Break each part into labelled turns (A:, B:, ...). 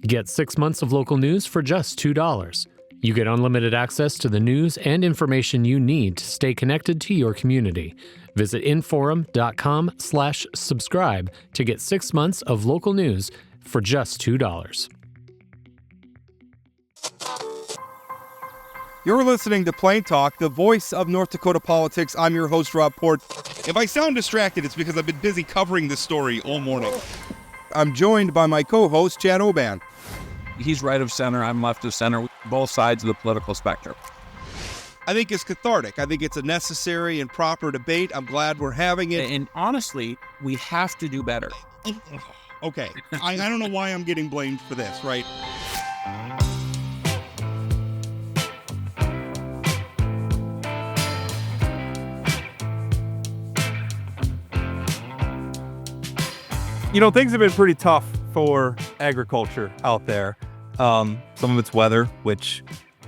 A: Get 6 months of local news for just $2. You get unlimited access to the news and information you need to stay connected to your community. Visit inforum.com/subscribe to get 6 months of local news for just $2.
B: You're listening to Plain Talk, the voice of North Dakota politics. I'm your host, Rob Port. If I sound distracted, it's because I've been busy covering this story all morning. I'm joined by my co-host, Chad Oban.
C: He's right of center, I'm left of center, both sides of the political spectrum.
B: I think it's cathartic. I think it's a necessary and proper debate. I'm glad we're having it.
C: And honestly, we have to do better.
B: Okay, I don't know why I'm getting blamed for this, right?
D: You know, things have been pretty tough for agriculture out there. Some of it's weather, which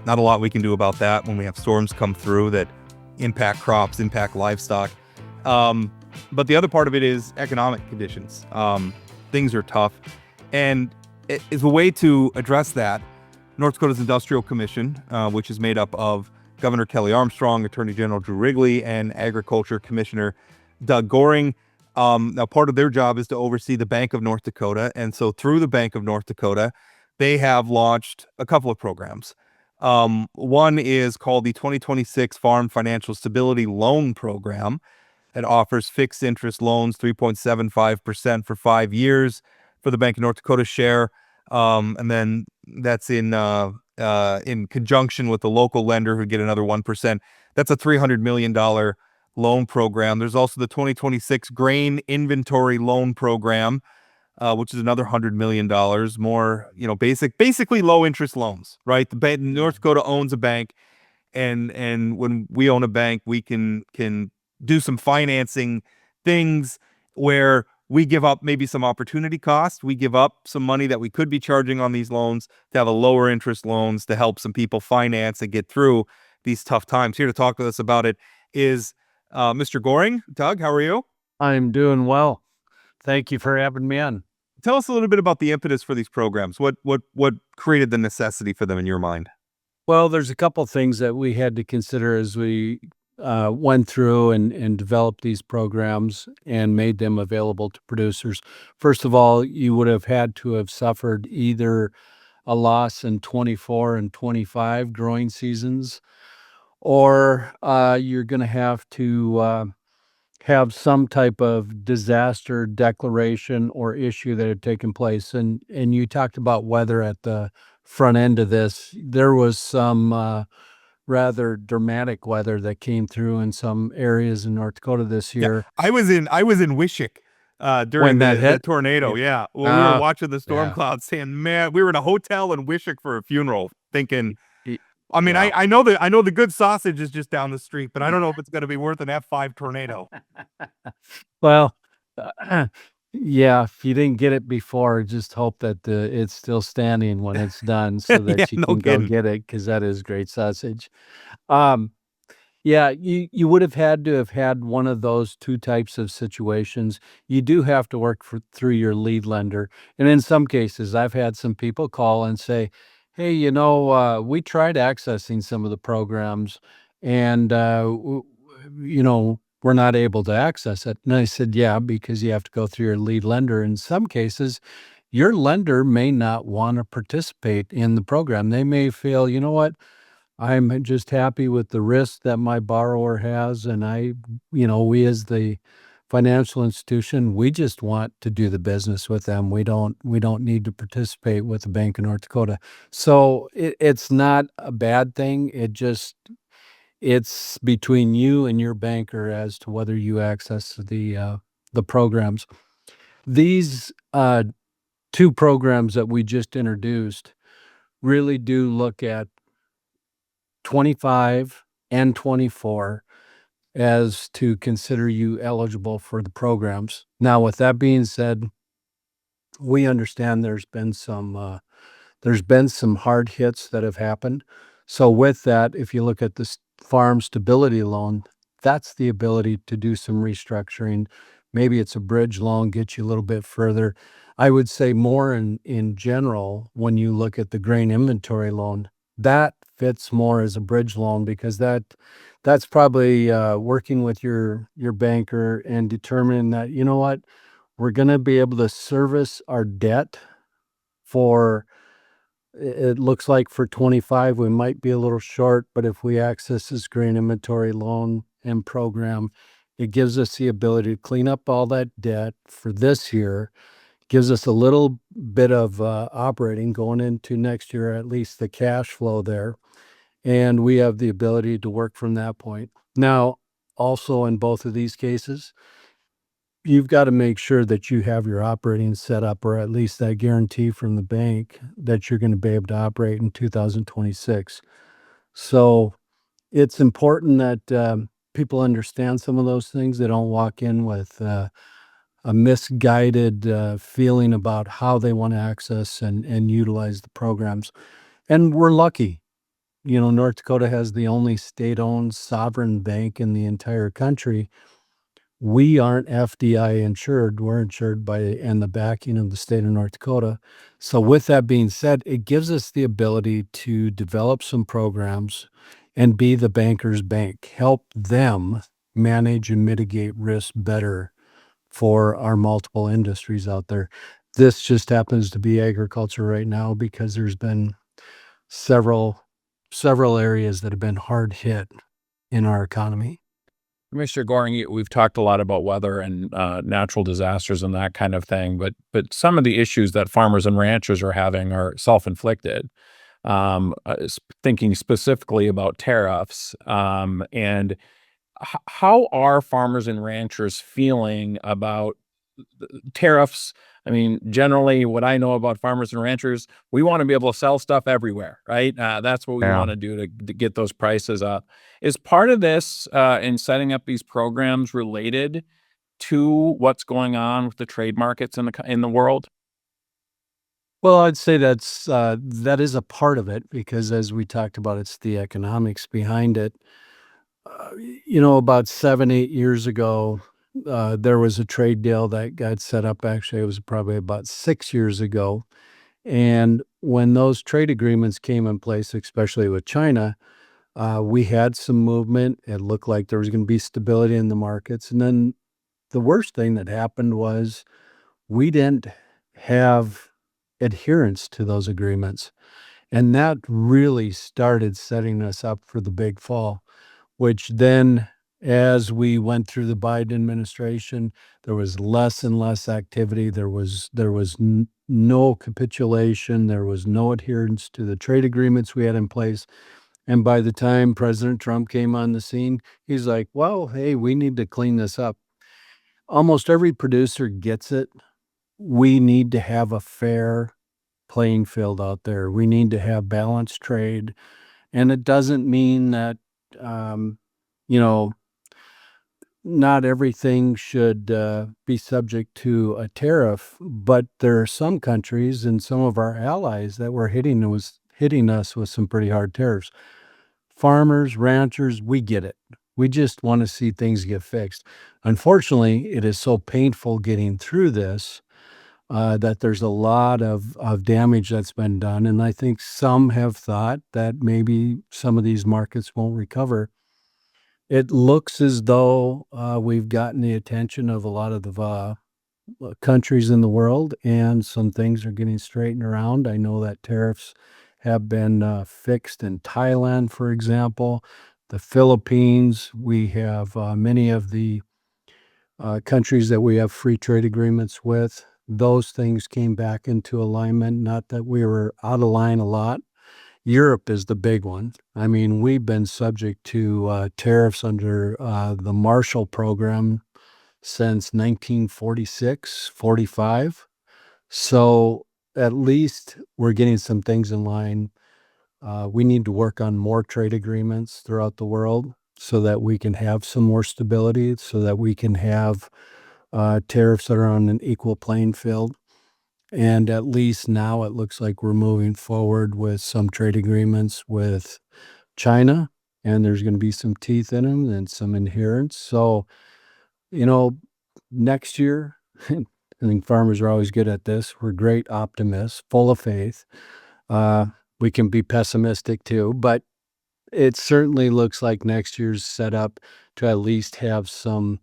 D: not a lot we can do about that when we have storms come through that impact crops, impact livestock. But the other part of it is economic conditions. Things are tough. And as a way to address that, North Dakota's Industrial Commission, which is made up of Governor Kelly Armstrong, Attorney General Drew Wrigley, and Agriculture Commissioner Doug Goehring. Now, part of their job is to oversee the Bank of North Dakota. And so through the Bank of North Dakota, they have launched a couple of programs. One is called the 2026 Farm Financial Stability Loan Program. It offers fixed interest loans, 3.75% for 5 years for the Bank of North Dakota share. And then that's in conjunction with the local lender who get another 1%. That's a $300 million loan program. There's also the 2026 Grain Inventory Loan Program, which is another $100 million more, basically low interest loans, right? The bank, North Dakota owns a bank, and when we own a bank, we can do some financing things where we give up maybe some opportunity cost. We give up some money that we could be charging on these loans to have a lower interest loans to help some people finance and get through these tough times. Here to talk with us about it is Mr. Goehring. Doug, how are you?
E: I'm doing well. Thank you for having me on.
D: Tell us a little bit about the impetus for these programs. What created the necessity for them in your mind?
E: Well, there's a couple things that we had to consider as we went through and developed these programs and made them available to producers. First of all, you would have had to have suffered either a loss in 24 and 25 growing seasons, or you're going to have to have some type of disaster declaration or issue that had taken place. And you talked about weather at the front end of this. There was some rather dramatic weather that came through in some areas in North Dakota this year.
D: Yeah, I was in Wishick during the tornado. Yeah. Well, we were watching the storm clouds saying, man, we were in a hotel in Wishick for a funeral thinking, I mean, I know the good sausage is just down the street, but I don't know if it's going to be worth an F5 tornado.
E: Well, yeah, if you didn't get it before, just hope that it's still standing when it's done so that you can go get it, because that is great sausage. Yeah, you would have had to have had one of those two types of situations. You do have to work through your lead lender. And in some cases, I've had some people call and say, hey, we tried accessing some of the programs and, we're not able to access it. And I said, yeah, because you have to go through your lead lender. In some cases, your lender may not want to participate in the program. They may feel, you know what, I'm just happy with the risk that my borrower has. And we as the financial institution, we just want to do the business with them. We don't need to participate with the Bank of North Dakota. So it's not a bad thing. It's between you and your banker as to whether you access the programs. These two programs that we just introduced really do look at 25 and 24 as to consider you eligible for the programs. Now, with that being said, we understand there's been some hard hits that have happened. So with that, if you look at the farm stability loan, that's the ability to do some restructuring, Maybe it's a bridge loan, gets you a little bit further. I would say more in general, when you look at the grain inventory loan, that fits more as a bridge loan because that's probably working with your banker and determining that, you know what, we're going to be able to service our debt for it looks like for 25 we might be a little short, but if we access this grain inventory loan and program, it gives us the ability to clean up all that debt for this year, gives us a little bit of operating going into next year, at least the cash flow there, and we have the ability to work from that point. Now, also in both of these cases, you've got to make sure that you have your operating set up, or at least that guarantee from the bank that you're going to be able to operate in 2026. So it's important that people understand some of those things. They don't walk in with a misguided feeling about how they want to access and utilize the programs. And we're lucky. You know, North Dakota has the only state-owned sovereign bank in the entire country. We aren't FDI insured. We're insured by and the backing of the state of North Dakota. So with that being said, it gives us the ability to develop some programs and be the banker's bank, help them manage and mitigate risk better for our multiple industries out there. This just happens to be agriculture right now because there's been several areas that have been hard hit in our economy.
C: Mr. Goehring, we've talked a lot about weather and natural disasters and that kind of thing, but some of the issues that farmers and ranchers are having are self-inflicted. Thinking specifically about tariffs, and how are farmers and ranchers feeling about tariffs? I mean, generally, what I know about farmers and ranchers, we want to be able to sell stuff everywhere, right? That's what we
D: Yeah.
C: want to do to get those prices up. Is part of this in setting up these programs related to what's going on with the trade markets in the world?
E: Well, I'd say that is a part of it because as we talked about, it's the economics behind it. You know, about 7, 8 years ago, there was a trade deal that got set up. Actually, it was probably about 6 years ago. And when those trade agreements came in place, especially with China, we had some movement. It looked like there was going to be stability in the markets. And then the worst thing that happened was we didn't have adherence to those agreements. And that really started setting us up for the big fall, which then, as we went through the Biden administration, there was less and less activity. There was no capitulation. There was no adherence to the trade agreements we had in place. And by the time President Trump came on the scene, he's like, well, hey, we need to clean this up. Almost every producer gets it. We need to have a fair playing field out there. We need to have balanced trade. And it doesn't mean that, um, you know, not everything should be subject to a tariff, but there are some countries and some of our allies that were hitting us with some pretty hard tariffs. Farmers, ranchers, we get it. We just want to see things get fixed. Unfortunately, it is so painful getting through this that there's a lot of damage that's been done. And I think some have thought that maybe some of these markets won't recover. It looks as though we've gotten the attention of a lot of the countries in the world, and some things are getting straightened around. I know that tariffs have been fixed in Thailand, for example, the Philippines. We have many of the countries that we have free trade agreements with. Those things came back into alignment. Not that we were out of line a lot. Europe is the big one. I mean, we've been subject to tariffs under the Marshall Program since 1946, 45. So at least we're getting some things in line. We need to work on more trade agreements throughout the world so that we can have some more stability, so that we can have tariffs that are on an equal playing field. And at least now it looks like we're moving forward with some trade agreements with China, and there's going to be some teeth in them and some adherence. So, you know, next year, I think farmers are always good at this. We're great optimists, full of faith. We can be pessimistic too, but it certainly looks like next year's set up to at least have some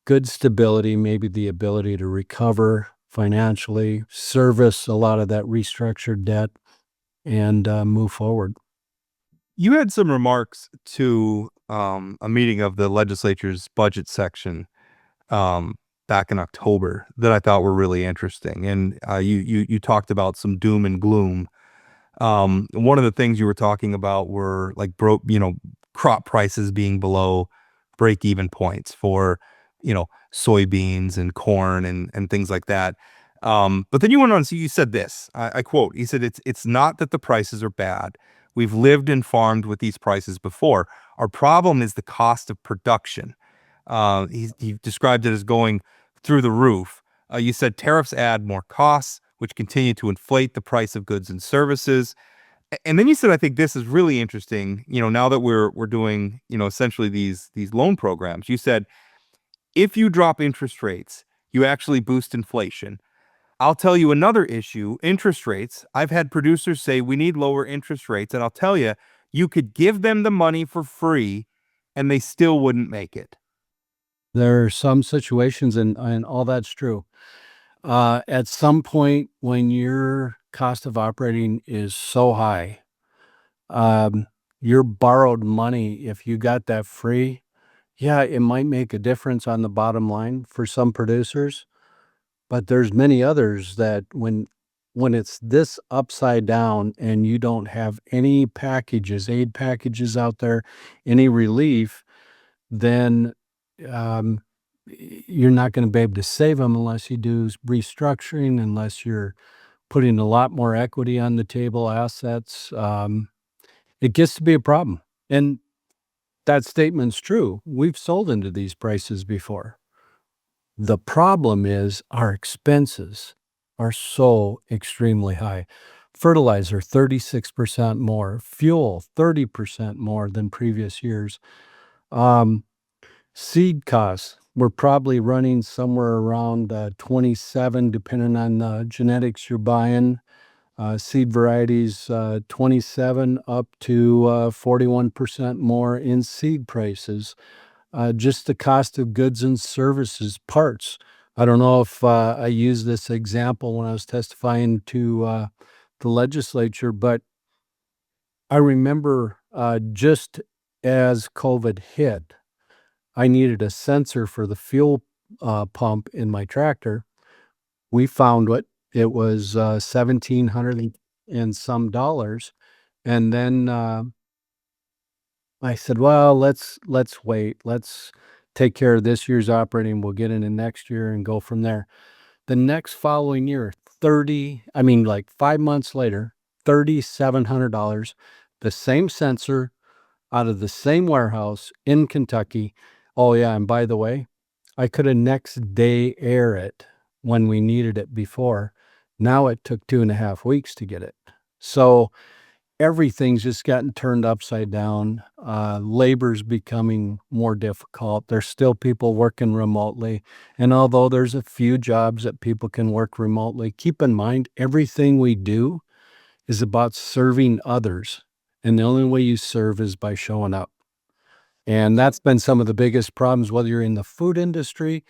E: good stability, maybe the ability to recover financially, service a lot of that restructured debt, and move forward.
D: You had some remarks to a meeting of the legislature's budget section back in October that I thought were really interesting, and you talked about some doom and gloom. One of the things you were talking about were like crop prices being below break-even points for soybeans and corn and things like that. But then you went on, so you said this, I quote, you said, it's not that the prices are bad. We've lived and farmed with these prices before. Our problem is the cost of production. He described it as going through the roof. You said tariffs add more costs, which continue to inflate the price of goods and services. And then you said, I think this is really interesting. Now that we're doing, essentially these loan programs, you said, if you drop interest rates, you actually boost inflation. I'll tell you another issue, interest rates. I've had producers say we need lower interest rates, and I'll tell you, you could give them the money for free and they still wouldn't make it.
E: There are some situations, and all that's true. At some point, when your cost of operating is so high, your borrowed money, if you got that free, yeah, it might make a difference on the bottom line for some producers, but there's many others that when it's this upside down and you don't have any packages, aid packages out there, any relief, then you're not going to be able to save them unless you do restructuring, unless you're putting a lot more equity on the table, assets. It gets to be a problem. And that statement's true. We've sold into these prices before. The problem is our expenses are so extremely high. Fertilizer, 36% more. Fuel, 30% more than previous years. Seed costs, we're probably running somewhere around 27, depending on the genetics you're buying. Seed varieties, 27 up to 41% more in seed prices. Just the cost of goods and services, parts. I don't know if I used this example when I was testifying to the legislature, but I remember just as COVID hit, I needed a sensor for the fuel pump in my tractor. We found it was $1,700 and some dollars, and then I said, "Well, let's wait. Let's take care of this year's operating. We'll get into next year and go from there." The next following year, like 5 months later, $3,700, the same sensor out of the same warehouse in Kentucky. Oh yeah, and by the way, I could have next day air it when we needed it before. Now it took 2.5 weeks to get it. So everything's just gotten turned upside down. Labor's becoming more difficult. There's still people working remotely. And although there's a few jobs that people can work remotely, keep in mind, everything we do is about serving others. And the only way you serve is by showing up. And that's been some of the biggest problems, whether you're in the food industry,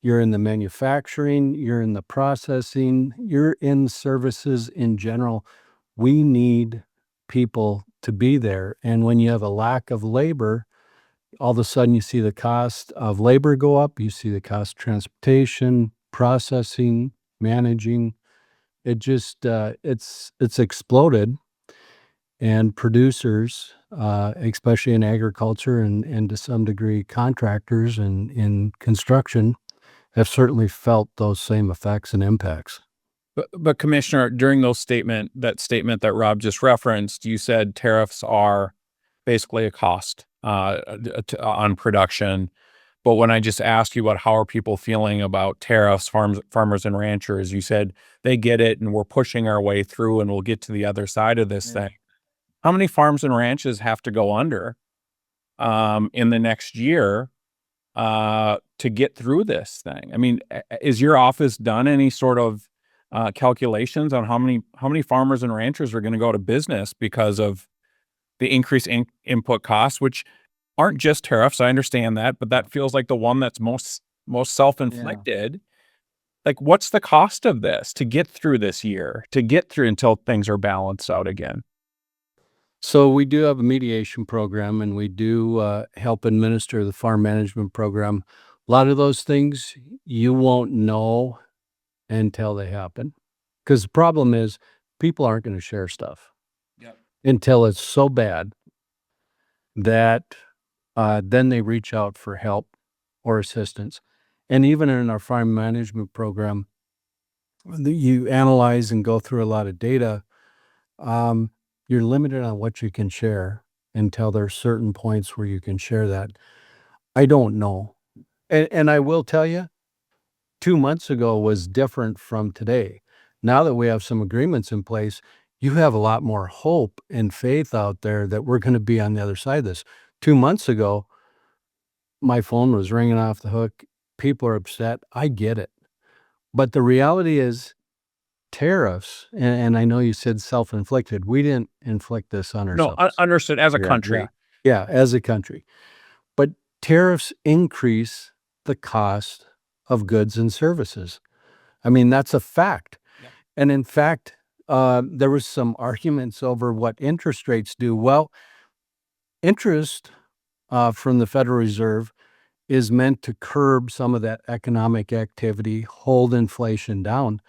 E: you're in the manufacturing, you're in the processing, you're in services in general. We need people to be there. And when you have a lack of labor, all of a sudden you see the cost of labor go up, you see the cost of transportation, processing, managing. It just, it's exploded. And producers, especially in agriculture and to some degree contractors and in construction, have certainly felt those same effects and impacts.
C: But Commissioner, during that statement that Rob just referenced, you said tariffs are basically a cost on production. But when I just asked you about how are people feeling about tariffs, farmers and ranchers, you said they get it and we're pushing our way through and we'll get to the other side of this thing. How many farms and ranches have to go under in the next year to get through this thing? I mean, is your office done any sort of calculations on how many farmers and ranchers are going to go to business because of the increased input costs, which aren't just tariffs? I understand that, but that feels like the one that's most self-inflicted. Like, what's the cost of this to get through this year, to get through until things are balanced out again?
E: So we do have a mediation program, and we do help administer the farm management program. A lot of those things you won't know until they happen, because the problem is people aren't going to share stuff until it's so bad that then they reach out for help or assistance. And even in our farm management program, you analyze and go through a lot of data. You're limited on what you can share until there's certain points where you can share that. I don't know. And I will tell you, 2 months ago was different from today. Now that we have some agreements in place, you have a lot more hope and faith out there that we're going to be on the other side of this. 2 months ago, my phone was ringing off the hook. People are upset. I get it. But the reality is, tariffs, and I know you said self-inflicted. We didn't inflict this on
C: No,
E: ourselves.
C: understood, as a
E: Yeah,
C: country.
E: yeah, as a country. But tariffs increase the cost of goods and services. I mean, that's a fact.
C: Yeah.
E: And in fact, there was some arguments over what interest rates do. Well, interest from the Federal Reserve is meant to curb some of that economic activity, hold inflation down.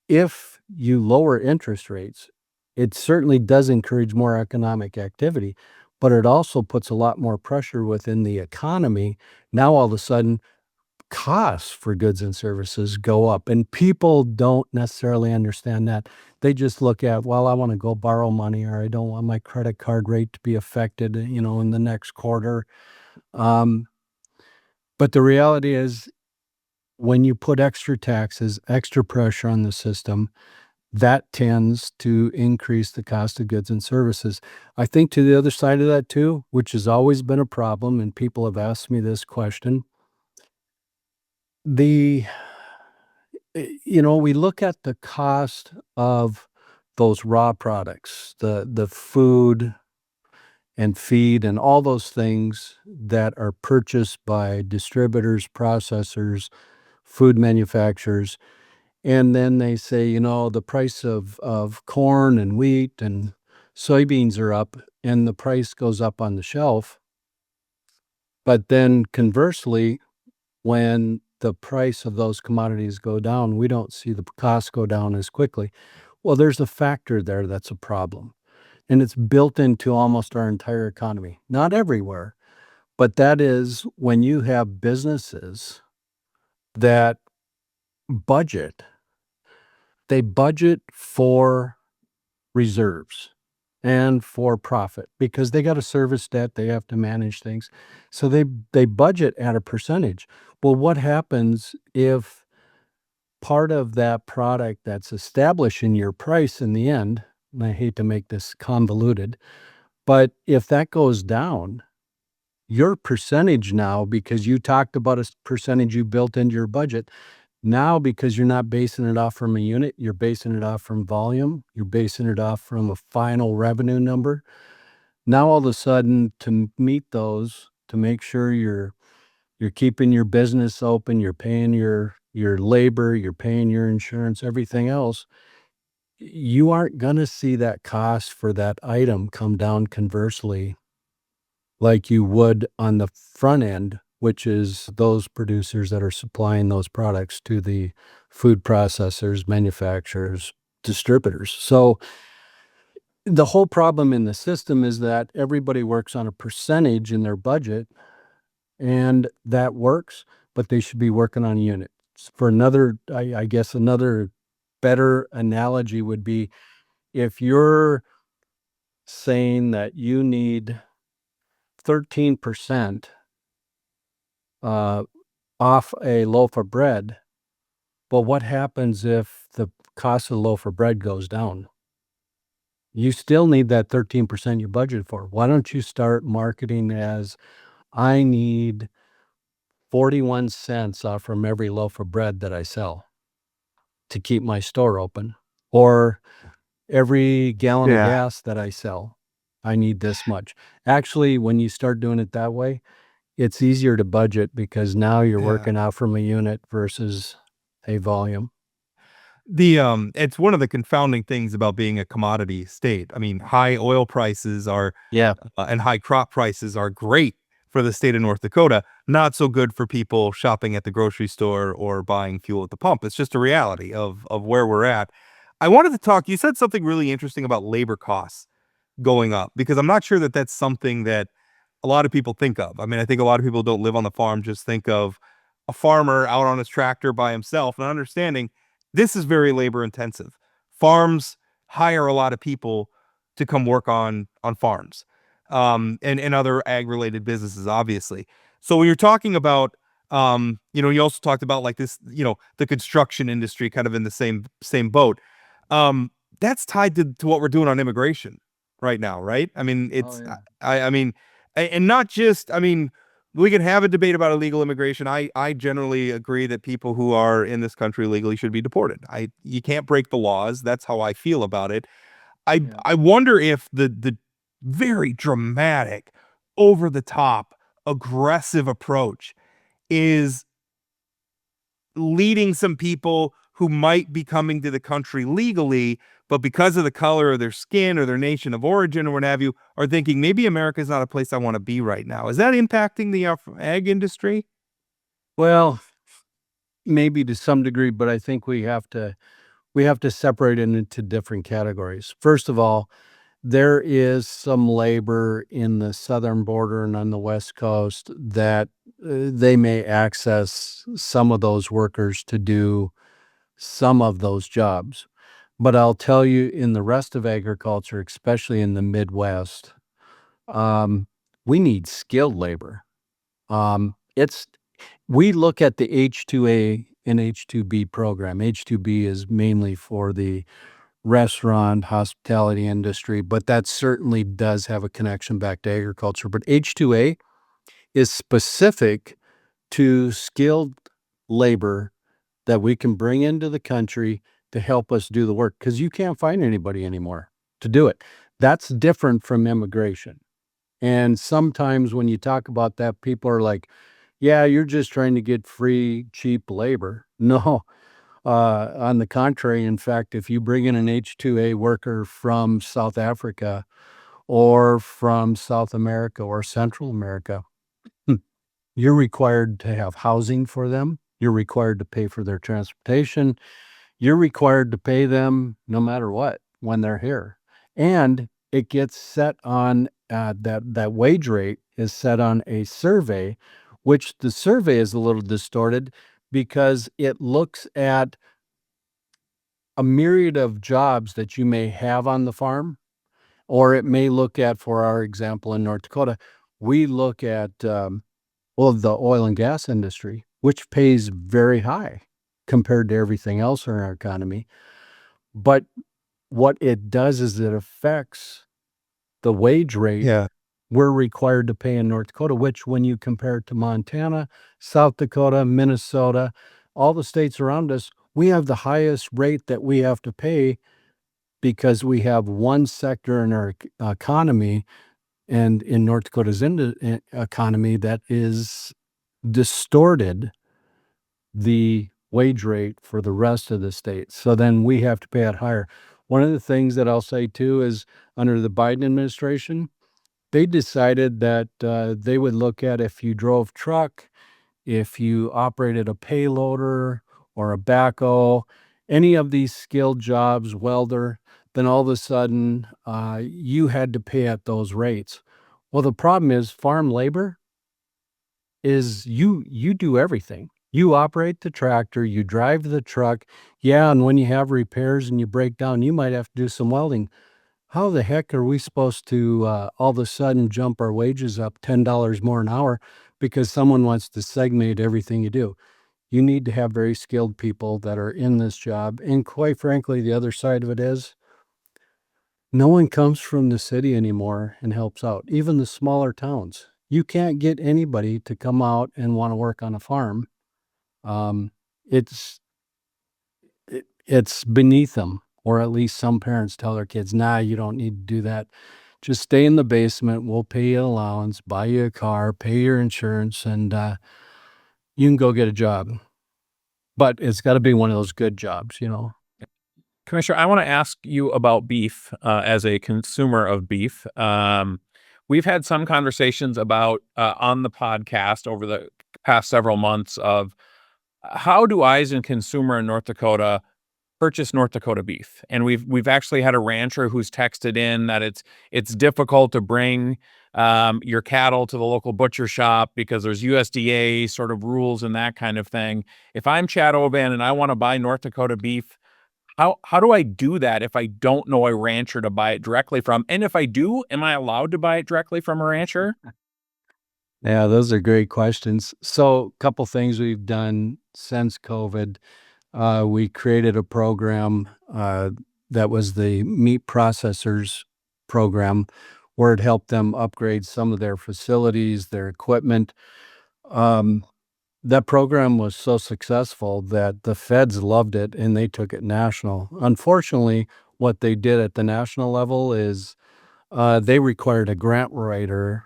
E: If you lower interest rates, it certainly does encourage more economic activity, but it also puts a lot more pressure within the economy. Now, all of a sudden, costs for goods and services go up, and people don't necessarily understand that. They just look at, well, I want to go borrow money, or I don't want my credit card rate to be affected, in the next quarter. Um, but the reality is, when you put extra taxes, extra pressure on the system, that tends to increase the cost of goods and services. I think to the other side of that too, which has always been a problem, and people have asked me this question, we look at the cost of those raw products, the food and feed and all those things that are purchased by distributors, processors, food manufacturers. And then they say, the price of corn and wheat and soybeans are up, and the price goes up on the shelf. But then conversely, when the price of those commodities go down, we don't see the costs go down as quickly. Well, there's a factor there that's a problem. And it's built into almost our entire economy. Not everywhere, but that is when you have businesses that budget, they budget for reserves and for profit because they got a service debt, they have to manage things. So they budget at a percentage. Well, what happens if part of that product that's established in your price in the end, and I hate to make this convoluted, but if that goes down, your percentage now, because you talked about a percentage you built into your budget, now, because you're not basing it off from a unit, you're basing it off from volume, you're basing it off from a final revenue number. Now, all of a sudden, to meet those, to make sure you're keeping your business open, you're paying your labor, you're paying your insurance, everything else, you aren't gonna see that cost for that item come down conversely like you would on the front end, which is those producers that are supplying those products to the food processors, manufacturers, distributors. So the whole problem in the system is that everybody works on a percentage in their budget, and that works, but they should be working on units. For another, I guess another better analogy would be, if you're saying that you need 13% off a loaf of bread, well, what happens if the cost of the loaf of bread goes down? You still need that 13% you budgeted for. Why don't you start marketing as, I need 41 cents off from every loaf of bread that I sell to keep my store open, or every gallon of
D: Yeah.
E: gas that I sell, I need this much. Actually, when you start doing it that way, it's easier to budget because now you're
D: Yeah.
E: working out from a unit versus a volume.
D: It's one of the confounding things about being a commodity state. I mean, high oil prices are
E: Yeah.
D: and high crop prices are great for the state of North Dakota, not so good for people shopping at the grocery store or buying fuel at the pump. It's just a reality of where we're at. I wanted to talk, you said something really interesting about labor costs going up, because I'm not sure that that's something that a lot of people think of. I mean, I think a lot of people don't live on the farm, just think of a farmer out on his tractor by himself, and understanding this is very labor intensive. Farms hire a lot of people to come work on farms, and other ag related businesses, obviously. So when you're talking about, you also talked about like this, the construction industry kind of in the same boat. Um, that's tied to what we're doing on immigration right now, right? I mean,
E: Oh,
D: it's
E: yeah.
D: I mean, and not just, I mean, we can have a debate about illegal immigration. I generally agree that people who are in this country illegally should be deported. You can't break the laws. That's how I feel about it.
E: Yeah.
D: I wonder if the very dramatic, over the top, aggressive approach is leading some people who might be coming to the country legally, but because of the color of their skin or their nation of origin or what have you, are thinking maybe America is not a place I want to be right now. Is that impacting the ag industry?
E: Well, maybe to some degree, but I think we have to separate it into different categories. First of all, there is some labor in the southern border and on the West Coast that they may access some of those workers to do some of those jobs. But I'll tell you, in the rest of agriculture, especially in the Midwest, um, we need skilled labor. It's We look at the H-2A and H-2B program. H-2B is mainly for the restaurant, hospitality industry, but that certainly does have a connection back to agriculture. But H-2A is specific to skilled labor that we can bring into the country to help us do the work, because you can't find anybody anymore to do it. That's different from immigration. And sometimes when you talk about that, people are like, yeah, you're just trying to get free, cheap labor. No, on the contrary, in fact, if you bring in an H-2A worker from South Africa or from South America or Central America, you're required to have housing for them. You're required to pay for their transportation. You're required to pay them no matter what when they're here. And it gets set on that wage rate is set on a survey, which the survey is a little distorted because it looks at a myriad of jobs that you may have on the farm, or it may look at, for our example in North Dakota, we look at, the oil and gas industry, which pays very high compared to everything else in our economy. But what it does is it affects the wage rate
D: Yeah.
E: we're required to pay in North Dakota, which when you compare it to Montana, South Dakota, Minnesota, all the states around us, we have the highest rate that we have to pay because we have one sector in our economy and in North Dakota's economy that is distorted the wage rate for the rest of the state. So then we have to pay it higher. One of the things that I'll say too is under the Biden administration, they decided that they would look at if you drove truck, if you operated a payloader or a backhoe, any of these skilled jobs, welder, then all of a sudden you had to pay at those rates. Well, the problem is farm labor is you do everything. You operate the tractor, you drive the truck. Yeah, and when you have repairs and you break down, you might have to do some welding. How the heck are we supposed to all of a sudden jump our wages up $10 more an hour because someone wants to segment everything you do? You need to have very skilled people that are in this job. And quite frankly, the other side of it is no one comes from the city anymore and helps out, even the smaller towns. you can't get anybody to come out and want to work on a farm. It's it's beneath them, or at least some parents tell their kids, "Nah, you don't need to do that. Just stay in the basement. We'll pay you allowance, buy you a car, pay your insurance, and you can go get a job." But it's got to be one of those good jobs, you know.
C: Commissioner, I want to ask you about beef as a consumer of beef. We've had some conversations about on the podcast over the past several months of how do I, as a consumer in North Dakota, purchase North Dakota beef? And we've actually had a rancher who's texted in that it's difficult to bring your cattle to the local butcher shop because there's USDA sort of rules and that kind of thing. If I'm Chad Oban and I want to buy North Dakota beef, how do I do that if I don't know a rancher to buy it directly from? And if I do, am I allowed to buy it directly from a rancher?
E: Yeah, those are great questions. So, a couple things we've done since COVID. We created a program that was the meat processors program, where it helped them upgrade some of their facilities, their equipment. Um, that program was so successful that the feds loved it and they took it national. Unfortunately, what they did at the national level is they required a grant writer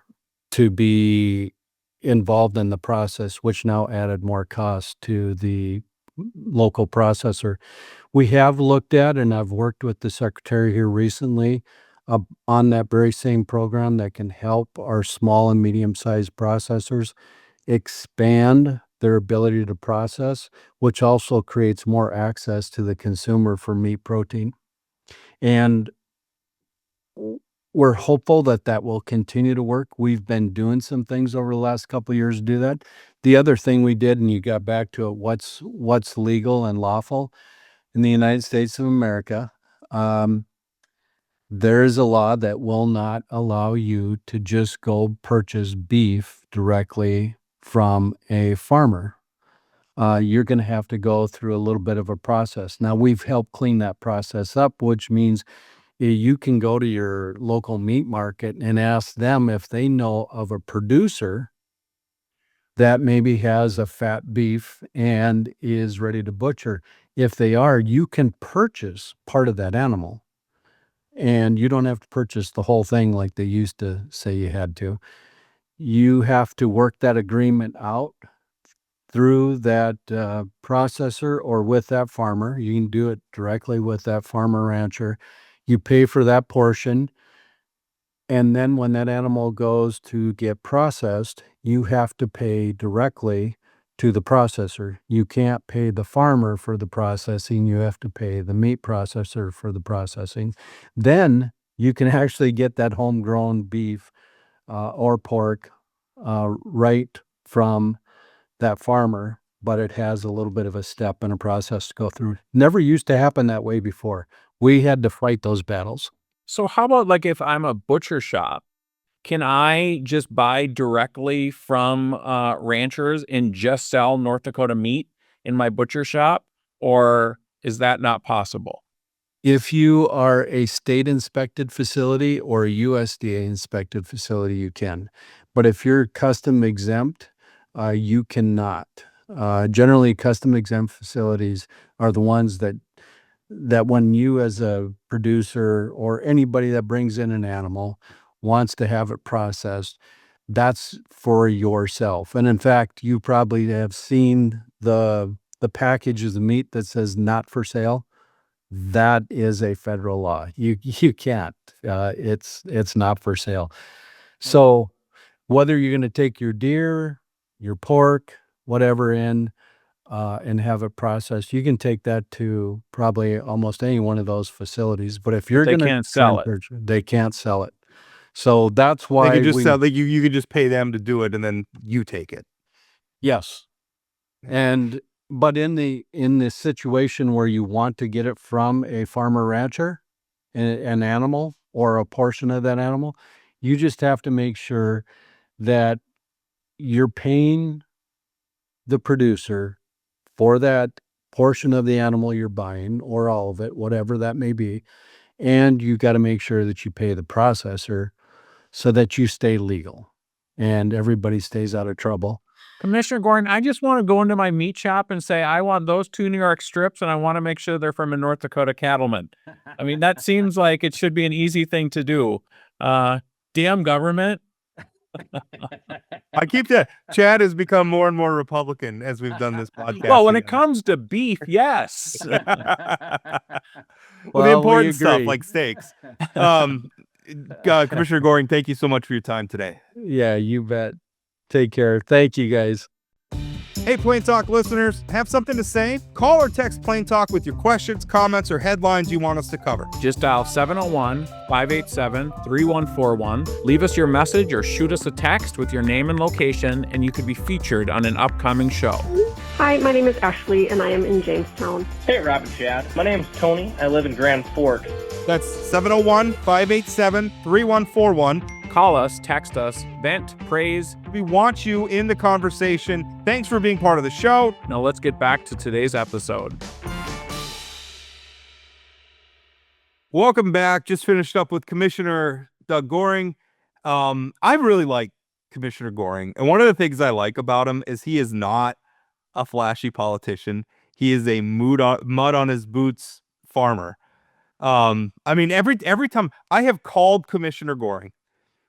E: to be involved in the process, which now added more cost to the local processor. We have looked at, and I've worked with the secretary here recently on that very same program that can help our small and medium-sized processors expand their ability to process, which also creates more access to the consumer for meat protein. And we're hopeful that that will continue to work. We've been doing some things over the last couple of years to do that. The other thing we did, and you got back to it, what's legal and lawful in the United States of America. There is a law that will not allow you to just go purchase beef directly from a farmer. You're going to have to go through a little bit of a process. Now, we've helped clean that process up, which means you can go to your local meat market and ask them if they know of a producer that maybe has a fat beef and is ready to butcher. If they are, you can purchase part of that animal, and you don't have to purchase the whole thing like they used to say you had to. You have to work that agreement out through that processor or with that farmer. You can do it directly with that farmer rancher. You pay for that portion, and then when that animal goes to get processed, you have to pay directly to the processor. You can't pay the farmer for the processing. You have to pay the meat processor for the processing. Then you can actually get that homegrown beef or pork right from that farmer, but it has a little bit of a step and a process to go through. Never used to happen that way before. We had to fight those battles.
C: So how about like if I'm a butcher shop, can I just buy directly from ranchers and just sell North Dakota meat in my butcher shop, or is that not possible?
E: If you are a state inspected facility or a USDA inspected facility, you can. But if you're custom exempt, you cannot. Generally, custom exempt facilities are the ones that when you as a producer or anybody that brings in an animal wants to have it processed, that's for yourself. And in fact, you probably have seen the package of the meat that says not for sale. That is a federal law. You can't. It's not for sale. So whether you're going to take your deer, your pork, whatever in, and have it processed, you can take that to probably almost any one of those facilities. But if you're
C: They
E: going to
C: can't sell it.
E: they can't sell it. So that's
D: They
E: why
D: could just sell, like you could just pay them to do it and then you take it.
E: yes. And but in the situation where you want to get it from a farmer rancher, an animal or a portion of that animal, you just have to make sure that you're paying the producer for that portion of the animal you're buying, or all of it, whatever that may be. And you got to make sure that you pay the processor so that you stay legal. and everybody stays out of trouble.
C: Commissioner Goehring, I just want to go into my meat shop and say, I want those 2 New York strips, and I want to make sure they're from a North Dakota cattleman. I mean, that seems like it should be an easy thing to do. Damn government.
D: I keep that. Chad has become more and more Republican as we've done this podcast.
C: Well, when it comes to beef, yes.
D: Well, the
E: Well, we
D: important stuff
E: agree.
D: like steaks. Commissioner Goehring, thank you so much for your time today.
E: Yeah, you bet. Take care. Thank you, guys.
B: Hey, Plain Talk listeners, have something to say? Call or text Plain Talk with your questions, comments, or headlines you want us to cover.
C: Just dial 701-587-3141. Leave us your message or shoot us a text with your name and location, and you could be featured on an upcoming show.
F: Hi, my name is Ashley, and I am in Jamestown.
G: Hey, Rob and Chad. My name's Tony. I live in Grand Forks.
B: That's 701-587-3141.
C: Call us, text us, vent, praise.
B: We want you in the conversation. Thanks for being part of the show.
C: Now let's get back to today's episode.
D: Welcome back. Just finished up with Commissioner Doug Goehring. I really like Commissioner Goehring. And one of the things I like about him is he is not a flashy politician. He is a mud on his boots farmer. I mean, every time I have called Commissioner Goehring,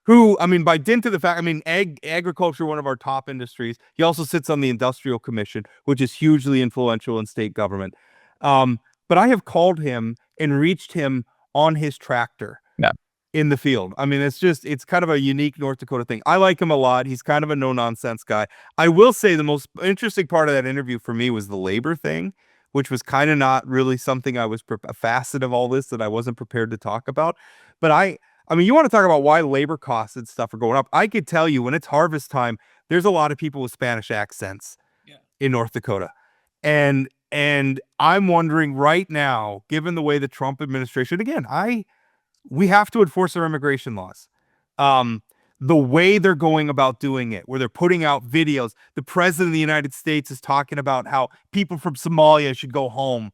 D: who, I mean, by dint of the fact, I mean, agriculture, one of our top industries. He also sits on the Industrial Commission, which is hugely influential in state government. But I have called him and reached him on his tractor in the field. I mean, it's kind of a unique North Dakota thing. I like him a lot. He's kind of a no-nonsense guy. I will say the most interesting part of that interview for me was the labor thing, which was kind of not really something a facet of all this that I wasn't prepared to talk about. But I mean, you want to talk about why labor costs and stuff are going up. I could tell you when it's harvest time, there's a lot of people with Spanish accents in North Dakota. And I'm wondering right now, given the way the Trump administration, again, we have to enforce our immigration laws. The way they're going about doing it, where they're putting out videos, the president of the United States is talking about how people from Somalia should go home.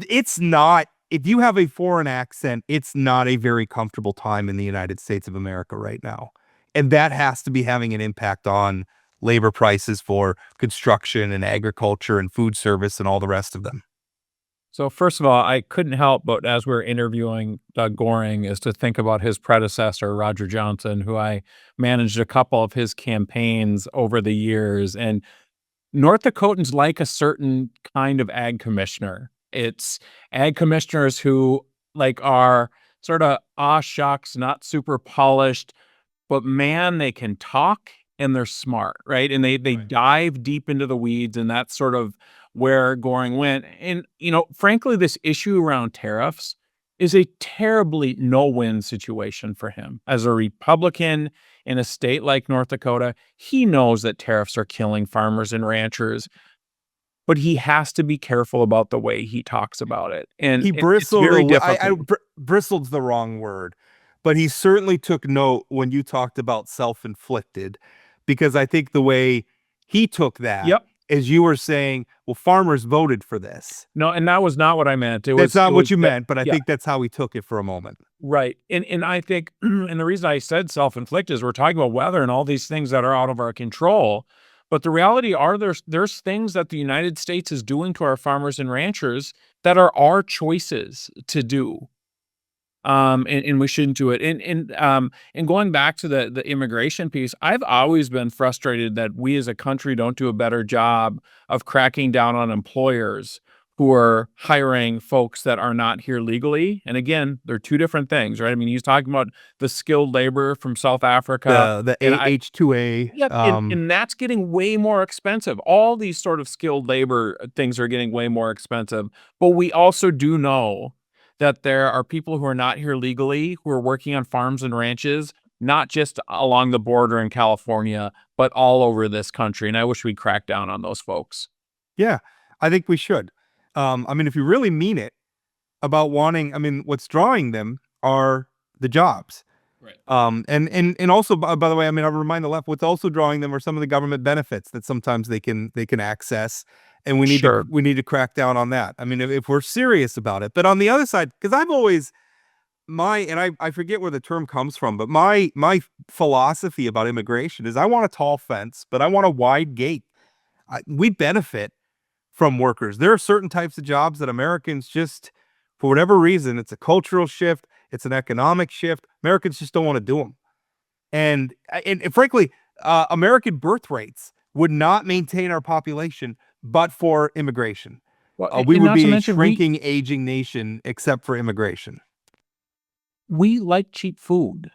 D: It's not, if you have a foreign accent, it's not a very comfortable time in the United States of America right now. And that has to be having an impact on labor prices for construction and agriculture and food service and all the rest of them.
C: So first of all, I couldn't help but, as we're interviewing Doug Goehring, is to think about his predecessor, Roger Johnson, who I managed a couple of his campaigns over the years. And North Dakotans like a certain kind of ag commissioner. It's ag commissioners who are sort of, shucks, not super polished, but man, they can talk and they're smart, right? And they dive deep into the weeds, and that's sort of where Goehring went. And, frankly, this issue around tariffs is a terribly no-win situation for him. As a Republican in a state like North Dakota, he knows that tariffs are killing farmers and ranchers, but he has to be careful about the way he talks about it. And
D: he bristled.
C: It's very difficult.
D: Bristled's the wrong word, but he certainly took note when you talked about self-inflicted, because I think the way he took that is you were saying, well, farmers voted for this.
C: No, and that was not what I meant.
D: That's not what you meant, but I think that's how he took it for a moment.
C: Right. And I think, and the reason I said self-inflicted is we're talking about weather and all these things that are out of our control. But the reality are there's things that the United States is doing to our farmers and ranchers that are our choices to do. And we shouldn't do it. And going back to the immigration piece, I've always been frustrated that we as a country don't do a better job of cracking down on employers who are hiring folks that are not here legally. And again, they're two different things, right? I mean, he's talking about the skilled labor from South Africa.
D: The H-2A.
C: Yep, and that's getting way more expensive. All these sort of skilled labor things are getting way more expensive. But we also do know that there are people who are not here legally, who are working on farms and ranches, not just along the border in California, but all over this country. And I wish we'd crack down on those folks.
D: Yeah, I think we should. I mean, if you really mean it about wanting, I mean, what's drawing them are the jobs.
C: Right.
D: And also, by the way, I mean, I'll remind the left, what's also drawing them are some of the government benefits that sometimes they can access. And we need to crack down on that. I mean, if we're serious about it. But on the other side, because I forget where the term comes from, but my philosophy about immigration is I want a tall fence, but I want a wide gate. We benefit from workers. There are certain types of jobs that Americans just, for whatever reason, it's a cultural shift, it's an economic shift. Americans just don't want to do them. And frankly, American birth rates would not maintain our population but for immigration.
C: Well,
D: We
C: and
D: would
C: not to
D: be a
C: mention
D: shrinking, aging nation except for immigration.
C: we like cheap food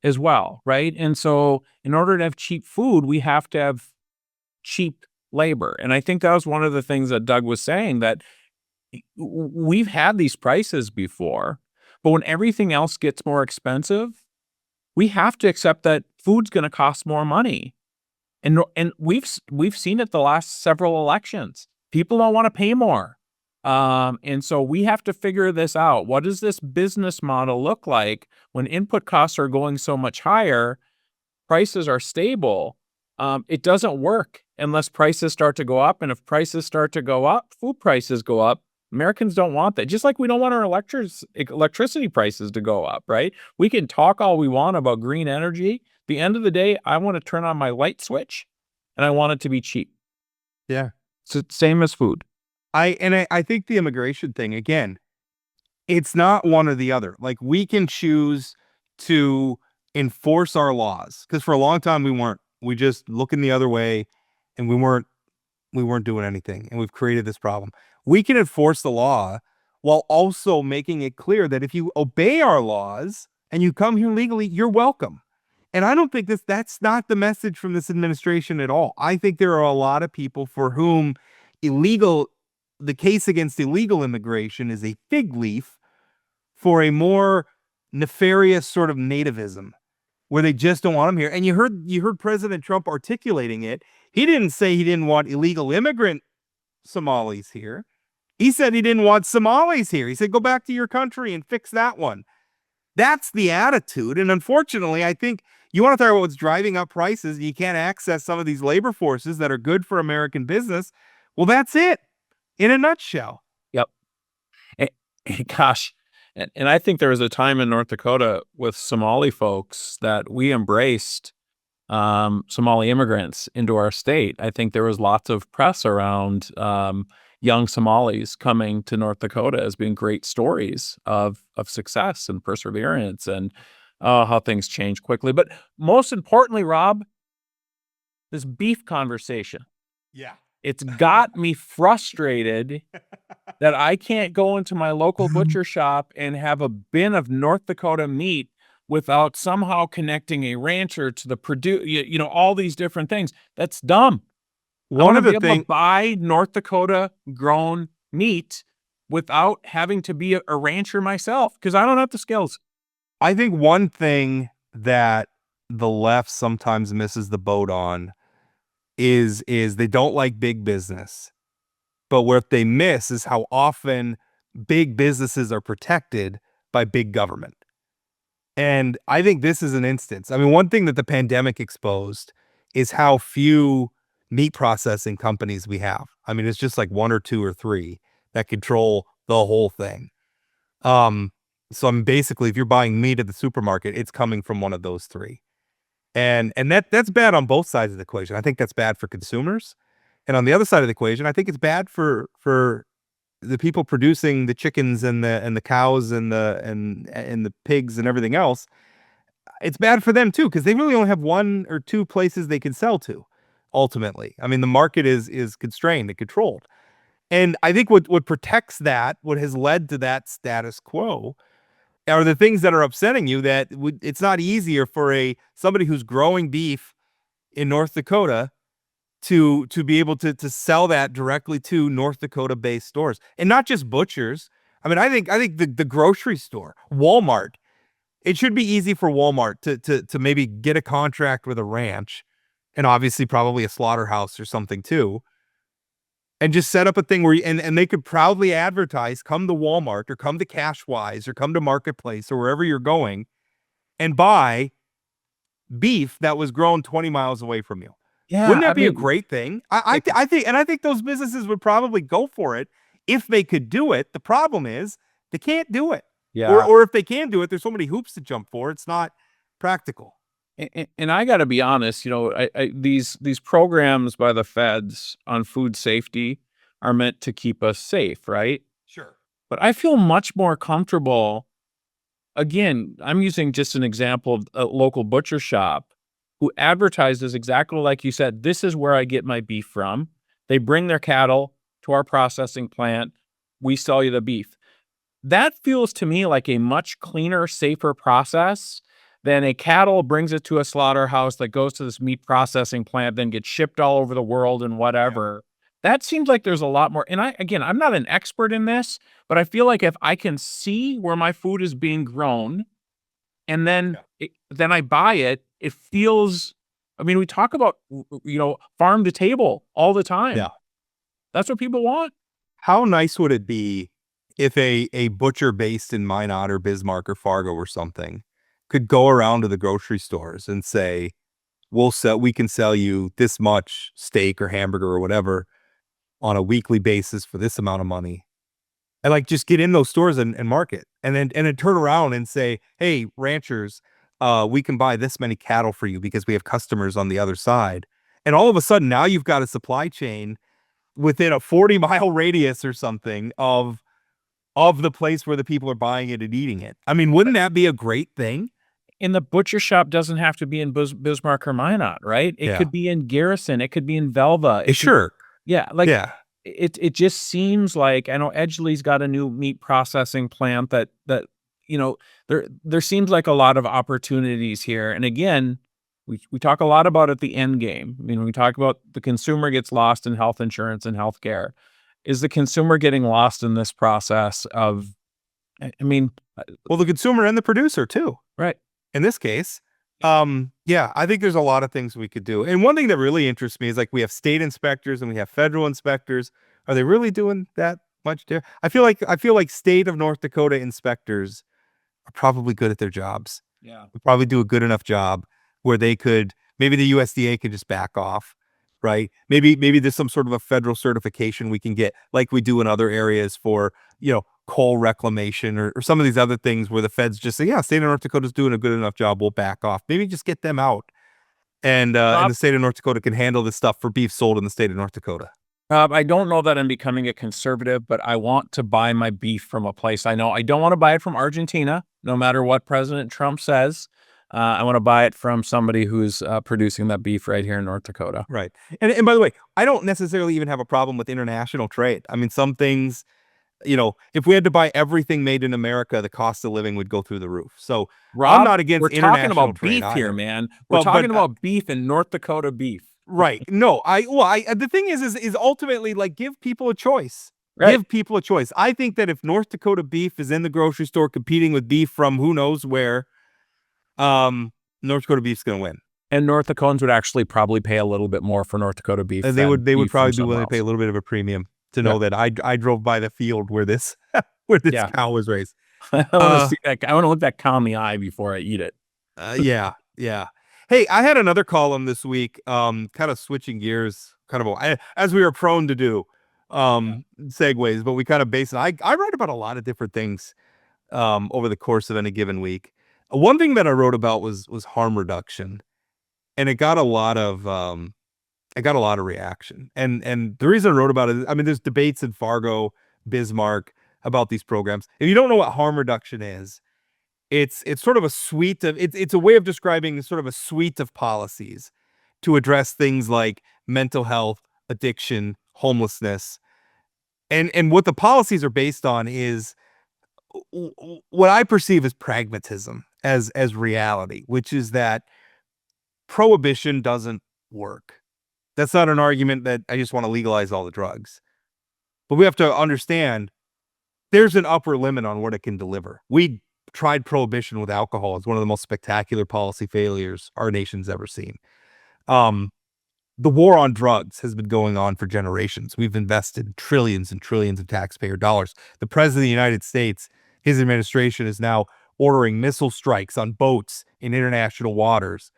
C: as well, right? And so in order to have cheap food, we have to have cheap labor. And I think that was one of the things that Doug was saying, that we've had these prices before, but when everything else gets more expensive, we have to accept that food's going to cost more money. And we've seen it the last several elections. People don't want to pay more. And so we have to figure this out. What does this business model look like when input costs are going so much higher, prices are stable? It doesn't work unless prices start to go up. And if prices start to go up, food prices go up. Americans don't want that. Just like we don't want our electricity prices to go up, right? We can talk all we want about green energy. At the end of the day, I want to turn on my light switch and I want it to be cheap.
D: Yeah.
C: So same as food.
D: I think the immigration thing, again, it's not one or the other. Like, we can choose to enforce our laws, because for a long time we weren't. We just looking the other way, and we weren't doing anything, and we've created this problem. We can enforce the law while also making it clear that if you obey our laws and you come here legally, you're welcome. And I don't think that's not the message from this administration at all. I think there are a lot of people for whom the case against illegal immigration is a fig leaf for a more nefarious sort of nativism, where they just don't want them here. And you heard President Trump articulating it. He didn't say he didn't want illegal immigrant Somalis here. He said he didn't want Somalis here. He said, go back to your country and fix that one. That's the attitude. And unfortunately, I think you want to talk about what's driving up prices, and you can't access some of these labor forces that are good for American business. Well, that's it in a nutshell.
C: Yep. Gosh. And I think there was a time in North Dakota with Somali folks that we embraced Somali immigrants into our state. I think there was lots of press around young Somalis coming to North Dakota as being great stories of success and perseverance, and how things change quickly. But most importantly, Rob, this beef conversation.
D: Yeah.
C: It's got me frustrated that I can't go into my local butcher shop and have a bin of North Dakota meat without somehow connecting a rancher to the all these different things. That's dumb. I want to be able to buy North Dakota grown meat without having to be a rancher myself, because I don't have the skills.
D: I think one thing that the left sometimes misses the boat on is they don't like big business. But what they miss is how often big businesses are protected by big government. And I think this is an instance. I mean, one thing that the pandemic exposed is how few meat processing companies we have. I mean, it's just like one or two or three that control the whole thing. So I'm basically, if you're buying meat at the supermarket, it's coming from one of those three. And that's bad on both sides of the equation. I think that's bad for consumers. And on the other side of the equation, I think it's bad for the people producing the chickens and the cows and the pigs and everything else. It's bad for them too, because they really only have one or two places they can sell to. Ultimately, I mean, the market is constrained and controlled. And I think what protects that, what has led to that status quo, are the things that are upsetting you. That it's not easier for somebody who's growing beef in North Dakota to be able to sell that directly to North Dakota-based stores, and not just butchers. I mean, I think the grocery store, Walmart, it should be easy for Walmart to maybe get a contract with a ranch, and obviously probably a slaughterhouse or something too, and just set up a thing where and they could proudly advertise, come to Walmart or come to Cashwise or come to Marketplace or wherever you're going, and buy beef that was grown 20 miles away from you.
C: Yeah,
D: Wouldn't that be a great thing? I think those businesses would probably go for it if they could do it. The problem is they can't do it. Or if they can do it, there's so many hoops to jump for. It's not practical.
C: And I got to be honest, these programs by the feds on food safety are meant to keep us safe, right?
D: Sure.
C: But I feel much more comfortable. Again, I'm using just an example of a local butcher shop who advertises exactly like you said, this is where I get my beef from. They bring their cattle to our processing plant. We sell you the beef. That feels to me like a much cleaner, safer process than a cattle brings it to a slaughterhouse that goes to this meat processing plant, then gets shipped all over the world and whatever. That seems like there's a lot more. And I'm not an expert in this, but I feel like if I can see where my food is being grown and then I buy it, it feels, we talk about, farm to table all the time.
D: Yeah.
C: That's what people want.
D: How nice would it be if a butcher based in Minot or Bismarck or Fargo or something could go around to the grocery stores and say, we can sell you this much steak or hamburger or whatever on a weekly basis for this amount of money, and like just get in those stores and market, and then turn around and say, hey, ranchers, we can buy this many cattle for you because we have customers on the other side. And all of a sudden now you've got a supply chain within a 40-mile radius or something of the place where the people are buying it and eating it. Wouldn't that be a great thing?
C: And the butcher shop doesn't have to be in Bismarck or Minot, right? It could be in Garrison. It could be in Velva.
D: Sure.
C: It just seems like, I know Edgeley's got a new meat processing plant that there seems like a lot of opportunities here. And again, we talk a lot about at the end game. We talk about the consumer gets lost in health insurance and healthcare. Is the consumer getting lost in this process of,
D: well, the consumer and the producer too,
C: right?
D: In this case, I think there's a lot of things we could do. And one thing that really interests me is like we have state inspectors and we have federal inspectors. Are they really doing that much there? I feel like state of North Dakota inspectors are probably good at their jobs.
C: Yeah.
D: We probably do a good enough job where maybe the USDA could just back off, right? Maybe there's some sort of a federal certification we can get like we do in other areas for, coal reclamation or some of these other things where the feds just say, yeah, state of North Dakota's doing a good enough job, we'll back off. Maybe just get them out. And the state of North Dakota can handle this stuff for beef sold in the state of North Dakota.
C: I don't know that I'm becoming a conservative, but I want to buy my beef from a place I know. I don't want to buy it from Argentina, no matter what President Trump says. I want to buy it from somebody who's producing that beef right here in North Dakota.
D: Right. And by the way, I don't necessarily even have a problem with international trade. Some things, if we had to buy everything made in America, the cost of living would go through the roof. So
C: Rob,
D: I'm not against international trade.
C: We're talking about beef here, man. We're talking about beef and North Dakota beef.
D: Right. No, the thing is ultimately like give people a choice.
C: Right.
D: Give people a choice. I think that if North Dakota beef is in the grocery store competing with beef from who knows where, North Dakota beef's going to win.
C: And North Dakotans would actually probably pay a little bit more for North Dakota beef.
D: And they would probably be willing to pay a little bit of a premium to know that I drove by the field where this cow was raised.
C: I want to see that. I want to look that cow in the eye before I eat it.
D: Yeah. Hey, I had another column this week, kind of switching gears, as we are prone to do, segues, but we kind of base it. I write about a lot of different things over the course of any given week. One thing that I wrote about was harm reduction, and it got a lot of reaction. And the reason I wrote about it, there's debates in Fargo, Bismarck about these programs. If you don't know what harm reduction is, it's sort of a suite of it's a way of describing sort of a suite of policies to address things like mental health, addiction, homelessness. And what the policies are based on is what I perceive as pragmatism, as reality, which is that prohibition doesn't work. That's not an argument that I just want to legalize all the drugs. But we have to understand there's an upper limit on what it can deliver. We tried prohibition with alcohol. It's one of the most spectacular policy failures our nation's ever seen. The war on drugs has been going on for generations. We've invested trillions and trillions of taxpayer dollars. The President of the United States, his administration is now ordering missile strikes on boats in international waters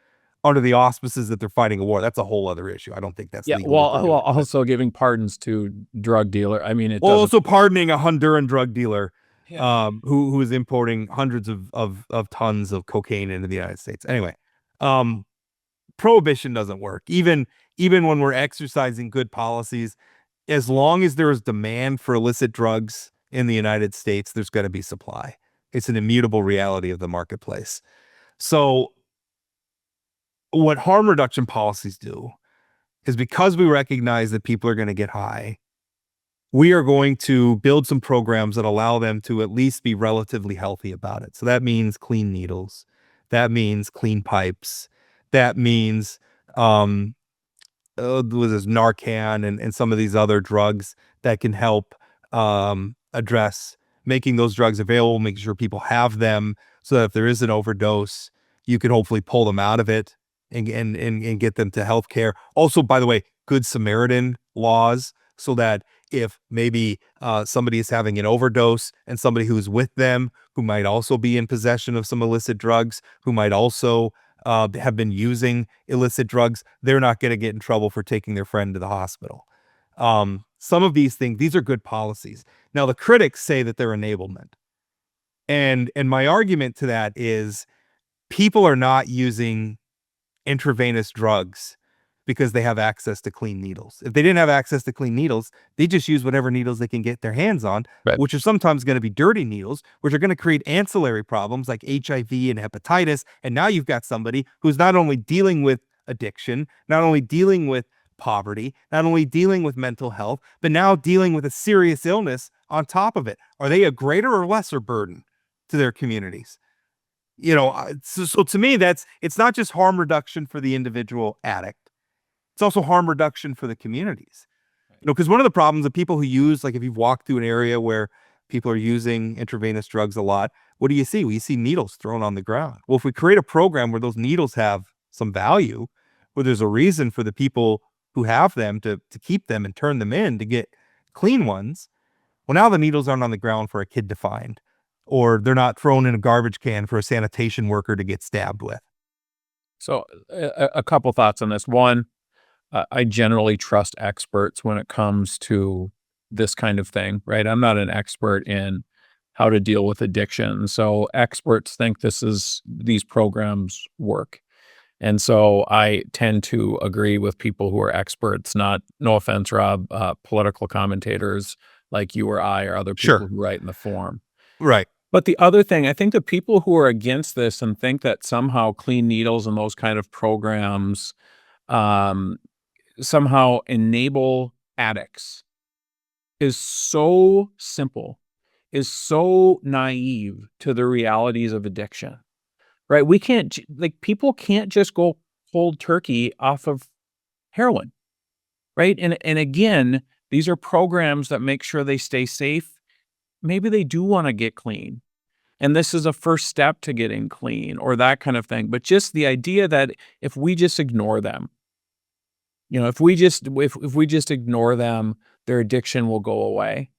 D: under the auspices that they're fighting a war. That's a whole other issue. I don't think that's legal.
C: Well, also giving pardons to drug dealer.
D: Also pardoning a Honduran drug dealer who is importing hundreds of tons of cocaine into the United States. Anyway, prohibition doesn't work. Even when we're exercising good policies, as long as there is demand for illicit drugs in the United States, there's going to be supply. It's an immutable reality of the marketplace. So what harm reduction policies do is, because we recognize that people are going to get high, we are going to build some programs that allow them to at least be relatively healthy about it. So that means clean needles. That means clean pipes. That means with this Narcan and some of these other drugs that can help address making those drugs available, making sure people have them, so that if there is an overdose, you can hopefully pull them out of it and get them to healthcare. Also, by the way, Good Samaritan laws, so that if maybe somebody is having an overdose and somebody who's with them, who might also be in possession of some illicit drugs, who might also have been using illicit drugs, they're not going to get in trouble for taking their friend to the hospital. Some of these things, these are good policies. Now, the critics say that they're enablement. And my argument to that is, people are not using intravenous drugs because they have access to clean needles. If they didn't have access to clean needles, they just use whatever needles they can get their hands on,
C: Right.
D: which are sometimes going to be dirty needles, which are going to create ancillary problems like HIV and hepatitis. And now you've got somebody who's not only dealing with addiction, not only dealing with poverty, not only dealing with mental health, but now dealing with a serious illness on top of it. Are they a greater or lesser burden to their communities? So to me, it's not just harm reduction for the individual addict. It's also harm reduction for the communities. Because one of the problems of people who use, like if you've walked through an area where people are using intravenous drugs a lot, what do you see? Well, you see needles thrown on the ground. Well, if we create a program where those needles have some value, where there's a reason for the people who have them to keep them and turn them in to get clean ones, well, now the needles aren't on the ground for a kid to find, or they're not thrown in a garbage can for a sanitation worker to get stabbed with.
C: So a couple thoughts on this. One, I generally trust experts when it comes to this kind of thing, right? I'm not an expert in how to deal with addiction. So experts think these programs work. And so I tend to agree with people who are experts, no offense, Rob, political commentators like you or I, or other people
D: Sure.
C: who write in the forum.
D: Right.
C: But the other thing, I think the people who are against this and think that somehow clean needles and those kind of programs somehow enable addicts is so simple, is so naive to the realities of addiction, right? We can't, people can't just go cold turkey off of heroin, right? And again, these are programs that make sure they stay safe. Maybe they do want to get clean, and this is a first step to getting clean, or that kind of thing. But just the idea that if we just ignore them, if we just ignore them, their addiction will go away.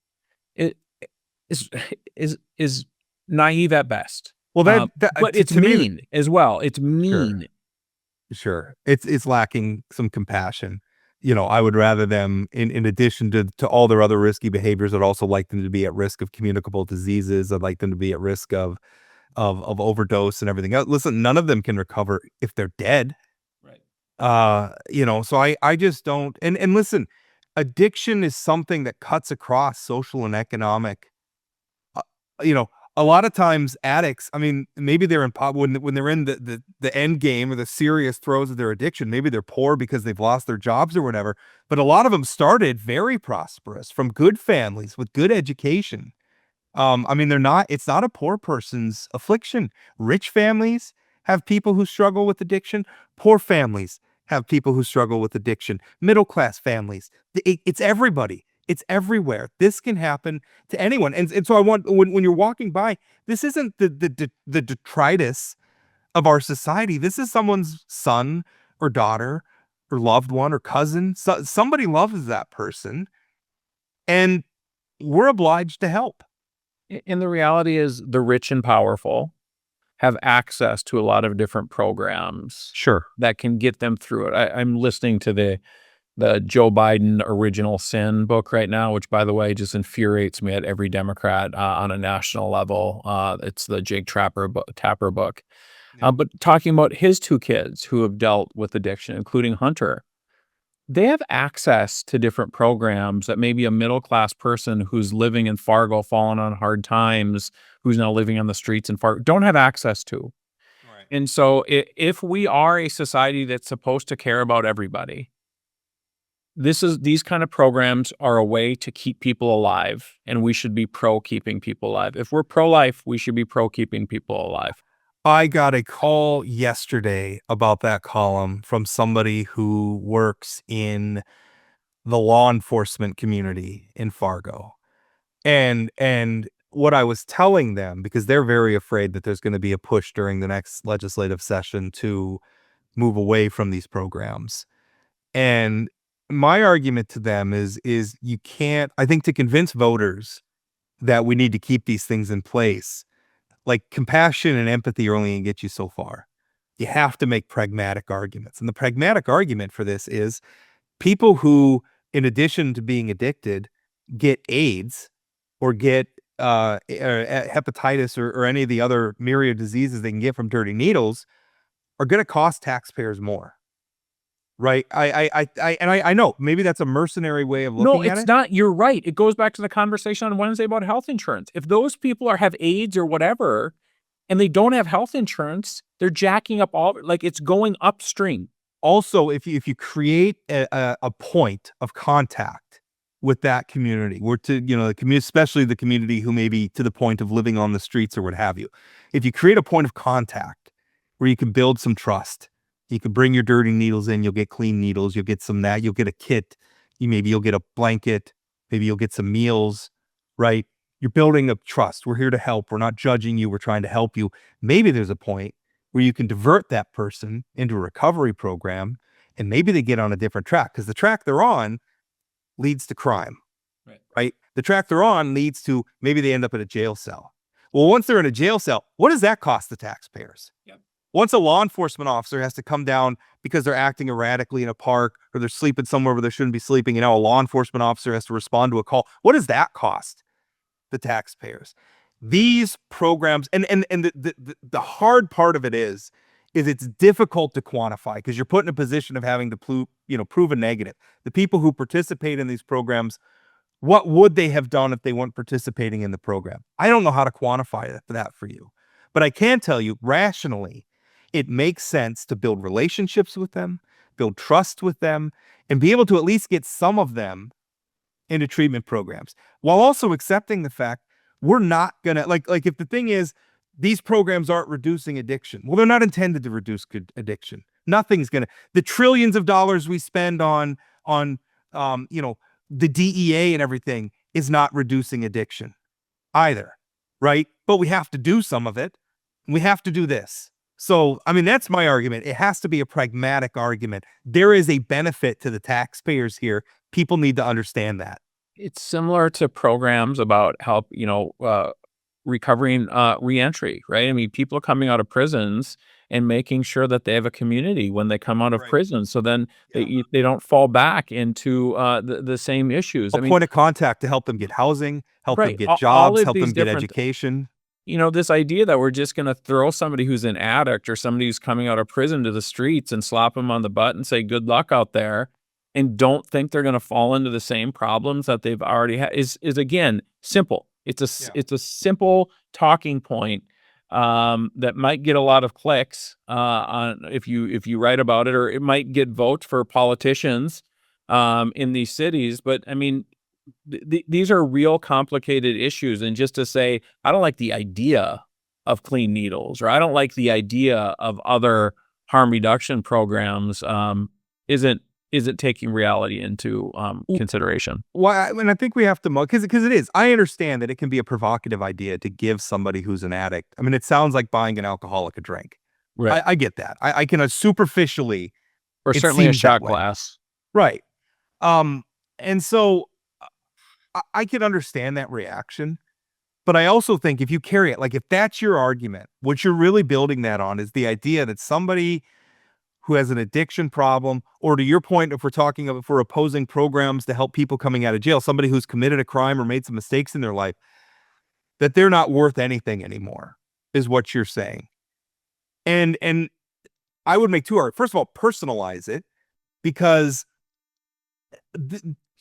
C: It is naive at best.
D: Well,
C: but it's mean as well. It's mean.
D: Sure. It's lacking some compassion. I would rather them, in addition to all their other risky behaviors, I'd also like them to be at risk of communicable diseases. I'd like them to be at risk of overdose and everything else. Listen, none of them can recover if they're dead. So I just don't, and listen, addiction is something that cuts across social and economic. A lot of times addicts, I mean, maybe they're when they're in the end game or the serious throes of their addiction, maybe they're poor because they've lost their jobs or whatever, but a lot of them started very prosperous from good families with good education. I mean, it's not a poor person's affliction. Rich families have people who struggle with addiction. Poor families have people who struggle with addiction. Middle-class families. It's everybody. It's everywhere. This can happen to anyone. And so I want, when you're walking by, this isn't the detritus of our society. This is someone's son or daughter or loved one or cousin. Somebody loves that person, and we're obliged to help.
C: And the reality is, the rich and powerful have access to a lot of different programs
D: Sure.
C: that can get them through it. I'm listening to the Joe Biden Original Sin book right now, which, by the way, just infuriates me at every Democrat on a national level. It's the Jake Tapper book. But talking about his 2 kids who have dealt with addiction, including Hunter, they have access to different programs that maybe a middle-class person who's living in Fargo, fallen on hard times, who's now living on the streets in Fargo, don't have access to.
D: Right.
C: And so if we are a society that's supposed to care about everybody, these kind of programs are a way to keep people alive, and we should be pro keeping people alive. If we're pro-life, we should be pro keeping people alive.
D: I got a call yesterday about that column from somebody who works in the law enforcement community in Fargo. And what I was telling them, because they're very afraid that there's going to be a push during the next legislative session to move away from these programs. And my argument to them is you can't, I think, to convince voters that we need to keep these things in place, like compassion and empathy are only going to get you so far. You have to make pragmatic arguments. And the pragmatic argument for this is people who, in addition to being addicted, get AIDS or get hepatitis or any of the other myriad diseases they can get from dirty needles are going to cost taxpayers more. Right. I know maybe that's a mercenary way of looking
C: No,
D: at
C: it's
D: it.
C: not. You're right. It goes back to the conversation on Wednesday about health insurance. If those people have AIDS or whatever, and they don't have health insurance, they're jacking up it's going upstream.
D: Also, if you create a point of contact with that community, the community, especially the community who may be to the point of living on the streets or what have you, if you create a point of contact where you can build some trust, you can bring your dirty needles in, you'll get clean needles, you'll get some that, you'll get a kit, you'll get a blanket, maybe you'll get some meals, right? You're building up trust. We're here to help. We're not judging you. We're trying to help you. Maybe there's a point where you can divert that person into a recovery program, and maybe they get on a different track, because the track they're on leads to crime, right? The track they're on leads to maybe they end up in a jail cell. Well, once they're in a jail cell, what does that cost the taxpayers?
C: Yep.
D: Once a law enforcement officer has to come down because they're acting erratically in a park or they're sleeping somewhere where they shouldn't be sleeping, a law enforcement officer has to respond to a call. What does that cost the taxpayers? These programs, and the hard part of it is it's difficult to quantify, because you're put in a position of having to prove a negative. The people who participate in these programs, what would they have done if they weren't participating in the program? I don't know how to quantify that for you, but I can tell you rationally, it makes sense to build relationships with them, build trust with them, and be able to at least get some of them into treatment programs, while also accepting the fact we're not gonna like if the thing is these programs aren't reducing addiction. Well, they're not intended to reduce addiction. Nothing's gonna. The trillions of dollars we spend on the DEA and everything is not reducing addiction either, right? But we have to do some of it. We have to do this. So, I mean, that's my argument. It has to be a pragmatic argument. There is a benefit to the taxpayers here. People need to understand that.
C: It's similar to programs about help, recovering reentry, right? I mean, people are coming out of prisons and making sure that they have a community when they come out of prison, so then they don't fall back into the same issues.
D: A point of contact to help them get housing, help them get jobs, help them get education.
C: This idea that we're just going to throw somebody who's an addict or somebody who's coming out of prison to the streets and slap them on the butt and say, good luck out there, and don't think they're going to fall into the same problems that they've already had is again, simple. It's a simple talking point that might get a lot of clicks on if you write about it, or it might get votes for politicians in these cities. But I mean, these are real complicated issues, and just to say I don't like the idea of clean needles, or I don't like the idea of other harm reduction programs isn't taking reality into consideration.
D: Well, I mean, I think we have to, because it is. I understand that it can be a provocative idea to give somebody who's an addict. I mean, it sounds like buying an alcoholic a drink.
C: Right.
D: I get that. I can superficially,
C: or certainly a shot glass.
D: Right. And so I can understand that reaction, but I also think if you carry it, like if that's your argument, what you're really building that on is the idea that somebody who has an addiction problem, or to your point, if we're opposing programs to help people coming out of jail, somebody who's committed a crime or made some mistakes in their life, that they're not worth anything anymore, is what you're saying. And I would make two arguments. First of all, personalize it, because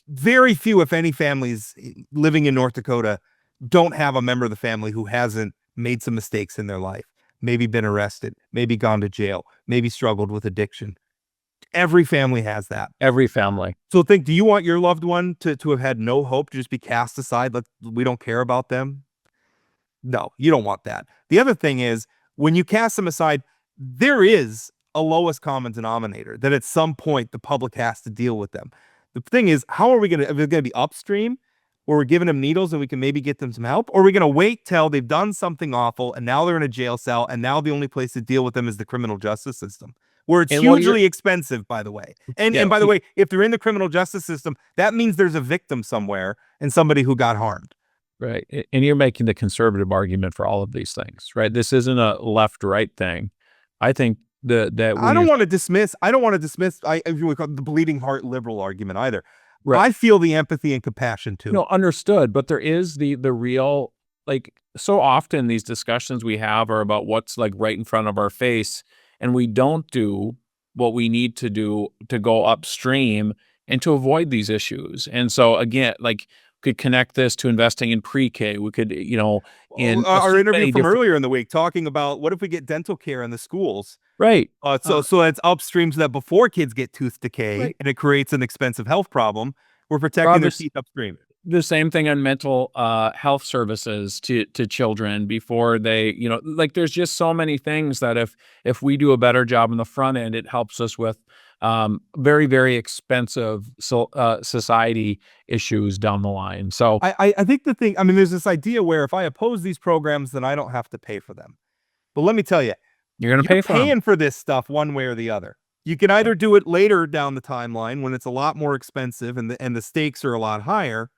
D: very few, if any, families living in North Dakota don't have a member of the family who hasn't made some mistakes in their life, maybe been arrested, maybe gone to jail, maybe struggled with addiction. Every family has that.
C: Every family.
D: So do you want your loved one to have had no hope, to just be cast aside? We don't care about them? No, you don't want that. The other thing is, when you cast them aside, there is a lowest common denominator that at some point the public has to deal with them. The thing is, how are we going to, are we going to be upstream, where we're giving them needles and we can maybe get them some help? Or are we going to wait till they've done something awful and now they're in a jail cell and now the only place to deal with them is the criminal justice system, where it's hugely expensive, by the way. And by the way, if they're in the criminal justice system, that means there's a victim somewhere and somebody who got harmed.
C: Right. And you're making the conservative argument for all of these things, right? This isn't a left-right thing. I think I don't want to dismiss the bleeding heart liberal argument either. Right. I feel the empathy and compassion too. No, understood. But there is the real, like, so often these discussions we have are about what's like right in front of our face, and we don't do what we need to do to go upstream and to avoid these issues. And so again, like, could connect this to investing in pre-K. We could, in
D: our interview from earlier in the week, talking about what if we get dental care in the schools?
C: Right.
D: So it's upstream, so that before kids get tooth decay and it creates an expensive health problem, we're protecting their teeth upstream.
C: The same thing on mental health services to children before they, like, there's just so many things that if we do a better job in the front end, it helps us with very, very expensive society issues down the line. So
D: I think there's this idea where if I oppose these programs, then I don't have to pay for them. But let me tell you,
C: you're going to pay for them.
D: Paying for this stuff one way or the other. You can either do it later down the timeline when it's a lot more expensive and the stakes are a lot higher,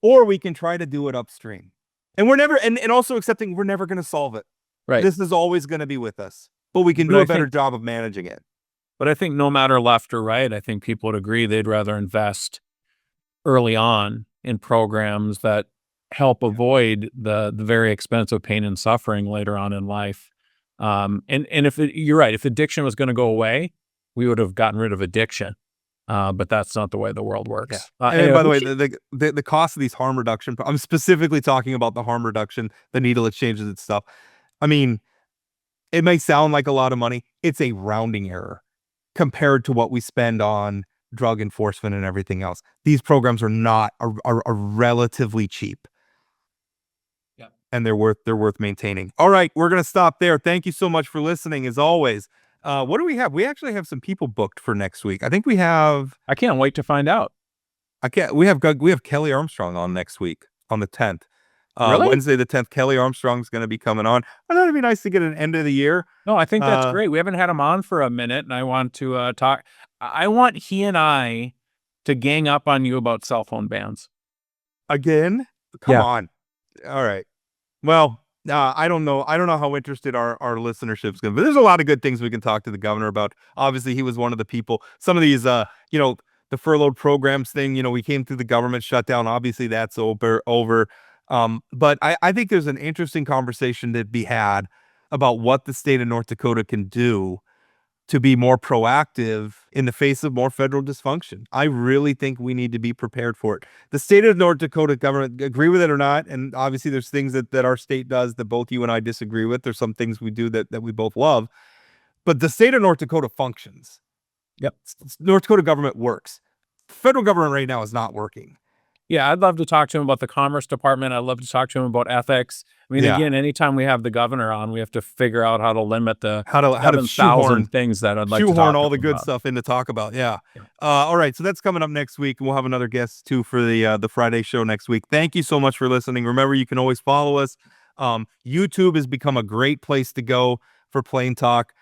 D: or we can try to do it upstream. And we're never, and also accepting we're never going to solve it.
C: Right.
D: This is always going to be with us, but we can do a better job of managing it.
C: But I think no matter left or right, I think people would agree they'd rather invest early on in programs that help avoid the very expensive pain and suffering later on in life. And you're right, if addiction was going to go away, we would have gotten rid of addiction. But that's not the way the world works.
D: Yeah. And by the way, the cost of these harm reduction, I'm specifically talking about the harm reduction, the needle exchanges and stuff. I mean, it may sound like a lot of money. It's a rounding error compared to what we spend on drug enforcement and everything else. These programs are relatively cheap. Yeah. And they're worth maintaining. All right, we're going to stop there. Thank you so much for listening, as always. What do we have? We actually have some people booked for next week. I think we have.
C: I can't wait to find out.
D: We have Kelly Armstrong on next week on the 10th.
C: Really?
D: Wednesday the 10th. Kelly Armstrong's going to be coming on. I thought it'd be nice to get an end of the year.
C: No, I think that's great. We haven't had him on for a minute, and I want to talk. I want he and I to gang up on you about cell phone bans.
D: Again? Come on. All right. Well, I don't know how interested our listenership's going to be. There's a lot of good things we can talk to the governor about. Obviously, he was one of the people. Some of these, the furloughed programs thing, we came through the government shutdown. Obviously, that's over. But I think there's an interesting conversation to be had about what the state of North Dakota can do to be more proactive in the face of more federal dysfunction. I really think we need to be prepared for it. The state of North Dakota government, agree with it or not, and obviously there's things that our state does that both you and I disagree with. There's some things we do that we both love. But the state of North Dakota functions.
C: Yep.
D: North Dakota government works. The federal government right now is not working.
C: Yeah, I'd love to talk to him about the Commerce Department. I'd love to talk to him about ethics. I mean, again, anytime we have the governor on, we have to figure out how to limit the
D: how to shoehorn
C: things that I'd like to talk
D: shoehorn all the good
C: about.
D: stuff in to talk about. Yeah. All right, so that's coming up next week. We'll have another guest too for the Friday show next week. Thank you so much for listening. Remember, you can always follow us. YouTube has become a great place to go for Plain Talk.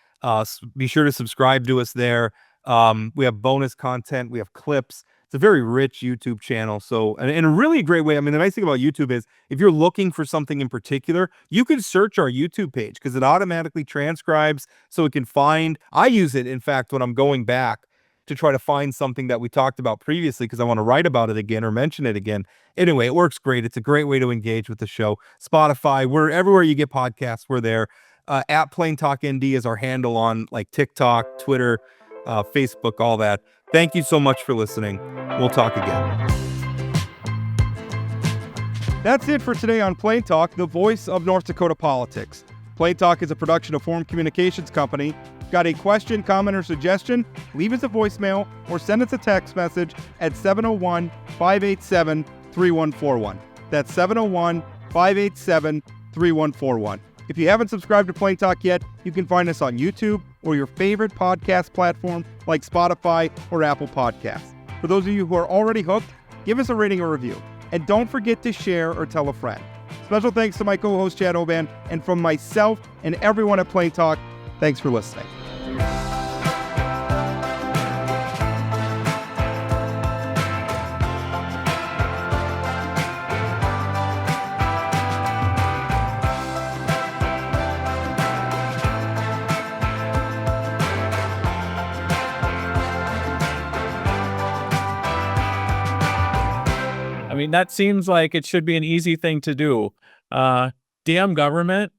D: Be sure to subscribe to us there. We have bonus content. We have clips. It's a very rich YouTube channel. So, and a really great way. I mean, the nice thing about YouTube is if you're looking for something in particular, you can search our YouTube page because it automatically transcribes so it can find. I use it, in fact, when I'm going back to try to find something that we talked about previously because I want to write about it again or mention it again. Anyway, it works great. It's a great way to engage with the show. Spotify, we're everywhere you get podcasts, we're there. At Plain Talk ND is our handle on like TikTok, Twitter, Facebook, all that. Thank you so much for listening. We'll talk again.
B: That's it for today on Plain Talk, the voice of North Dakota politics. Plain Talk is a production of Forum Communications Company. Got a question, comment, or suggestion? Leave us a voicemail or send us a text message at 701-587-3141. That's 701-587-3141. If you haven't subscribed to Plain Talk yet, you can find us on YouTube or your favorite podcast platform like Spotify or Apple Podcasts. For those of you who are already hooked, give us a rating or review. And don't forget to share or tell a friend. Special thanks to my co-host Chad Oban, and from myself and everyone at Plain Talk, thanks for listening.
C: I mean, that seems like it should be an easy thing to do. Damn government.